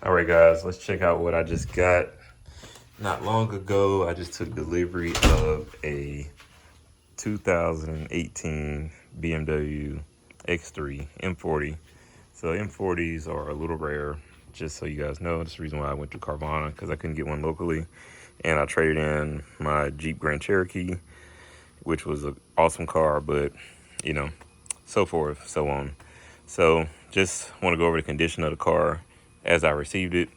All right, guys, let's check out what I just got. Not long ago, I just took delivery of a 2018 BMW X3 M40. So M40s are a little rare, just so you guys know. That's the reason why I went to Carvana, because I couldn't get one locally. And I traded in my Jeep Grand Cherokee, which was an awesome car, but, you know, so forth, so on. So just want to go over the condition of the car as I received it.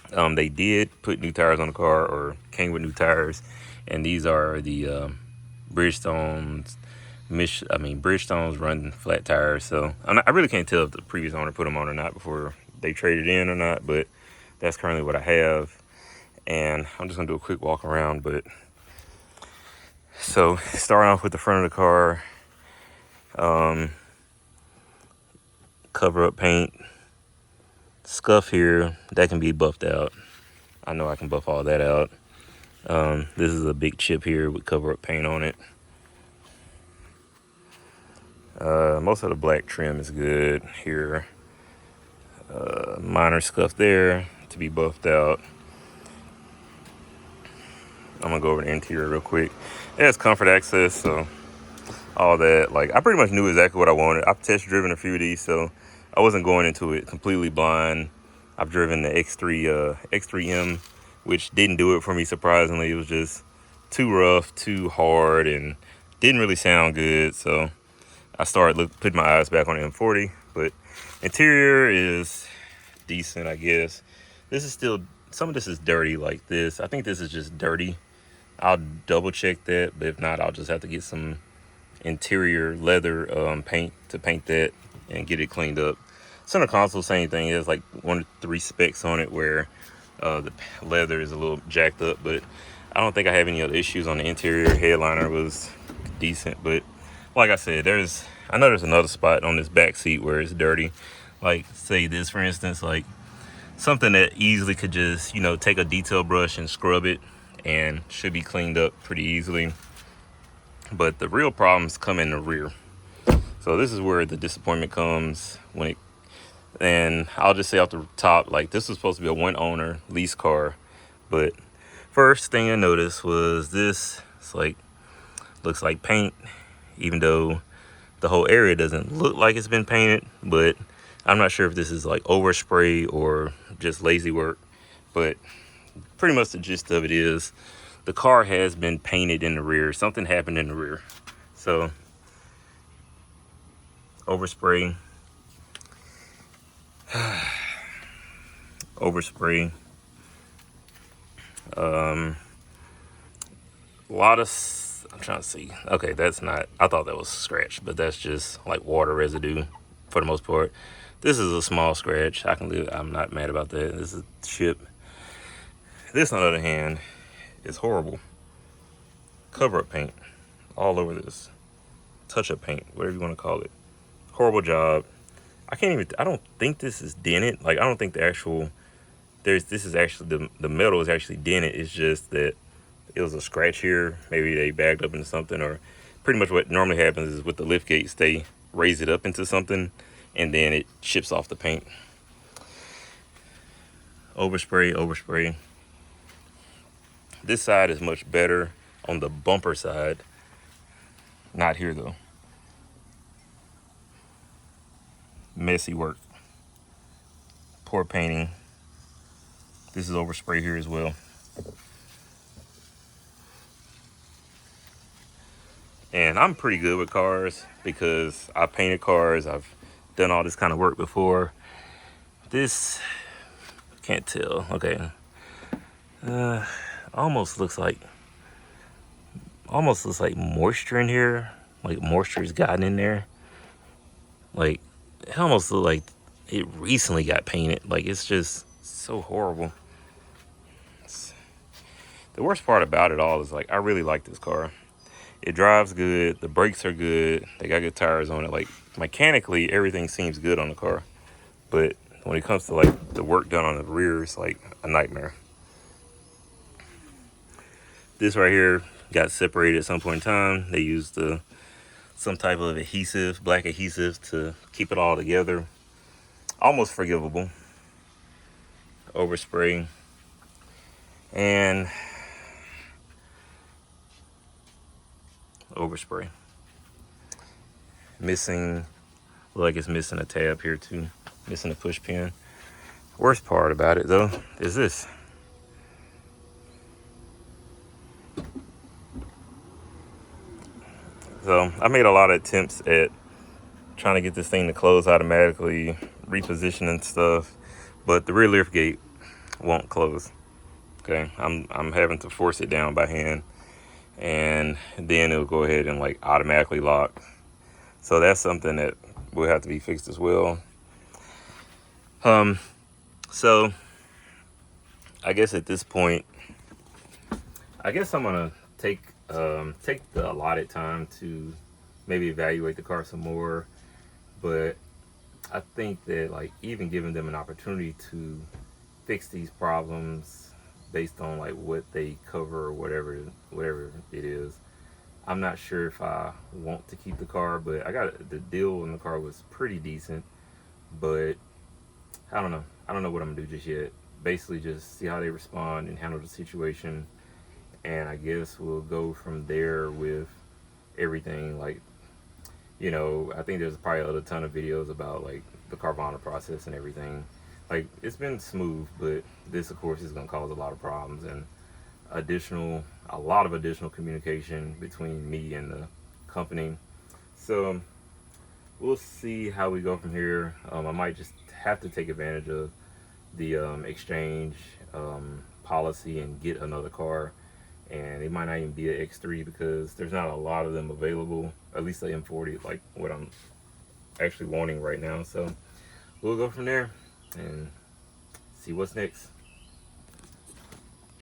They did put new tires on the car, or came with new tires, and these are the Bridgestones. Bridgestones run flat tires, so I really can't tell if the previous owner put them on or not before they traded in or not, but that's currently what I have. And I'm just gonna do a quick walk around. But so starting off with the front of the car, cover up paint, scuff here, that can be buffed out. I know I can buff all that out. This is a big chip here with cover up paint on it. Most of the black trim is good here. Minor scuff there to be buffed out. I'm gonna go over the interior real quick. It has comfort access, so all that. Like, I pretty much knew exactly what I wanted. I've test driven a few of these, so I wasn't going into it completely blind. I've driven the X3M, which didn't do it for me, surprisingly. It was just too rough, too hard, and didn't really sound good. So I started putting my eyes back on the M40. But interior is decent, I guess. This is still, some of this is dirty like this. I think this is just dirty. I'll double check that, but if not, I'll just have to get some interior leather paint to paint that and get it cleaned up. Center console, same thing. It has like 1 to 3 specs on it where the leather is a little jacked up, but I don't think I have any other issues on the interior. Headliner was decent, but like I said, I know there's another spot on this back seat where it's dirty. Like, say this, for instance, like something that easily could just, take a detail brush and scrub it and should be cleaned up pretty easily. But the real problems come in the rear. So this is where the disappointment comes and I'll just say off the top, like, this was supposed to be a one owner lease car, but first thing I noticed was this. It's like, looks like paint, even though the whole area doesn't look like it's been painted. But I'm not sure if this is like overspray or just lazy work, but pretty much the gist of it is the car has been painted in the rear. Something happened in the rear. So overspray. Overspray. A lot of, I'm trying to see. Okay, that's not, I thought that was scratch, but that's just like water residue for the most part. This is a small scratch. I can live, I'm not mad about that. This is chip. This, on the other hand, is horrible. Cover up paint all over this. Touch up paint, whatever you want to call it. Horrible job. I don't think this is dented. Like, I don't think this is actually, the metal is actually dented. It's just that it was a scratch here. Maybe they bagged up into something, or pretty much what normally happens is with the lift gates, they raise it up into something and then it chips off the paint. Overspray. This side is much better on the bumper side. Not here though. Messy work. Poor painting. This is overspray here as well. And I'm pretty good with cars because I painted cars. I've done all this kind of work before. This, can't tell. Okay. Almost looks like moisture in here. Like moisture's gotten in there. Like, it almost looks like it recently got painted. Like, it's just so horrible. The worst part about it all is, like, I really like this car. It drives good. The brakes are good. They got good tires on it. Like, mechanically, everything seems good on the car. But when it comes to, like, the work done on the rear, it's like a nightmare. This right here got separated at some point in time. They used some type of adhesive, black adhesive, to keep it all together. Almost forgivable. overspray, and overspray. Missing, like it's missing a tab here too, missing a push pin. Worst part about it though is this. So I made a lot of attempts at trying to get this thing to close automatically, repositioning stuff, but the rear lift gate won't close. Okay, I'm having to force it down by hand, and then it'll go ahead and like automatically lock. So that's something that will have to be fixed as well. So I guess at this point, I guess I'm gonna take the allotted time to maybe evaluate the car some more. But I think that like even giving them an opportunity to fix these problems based on like what they cover or whatever it is, I'm not sure if I want to keep the car. But the deal on the car was pretty decent, but I don't know what I'm gonna do just yet. Basically just see how they respond and handle the situation, and I guess we'll go from there with everything. Like, I think there's probably a ton of videos about like the Carvana process and everything. Like, it's been smooth, but this of course is going to cause a lot of problems and a lot of additional communication between me and the company. So we'll see how we go from here. I might just have to take advantage of the exchange policy and get another car, and it might not even be an X3 because there's not a lot of them available, at least the M40, like what I'm actually wanting right now. So we'll go from there and see what's next.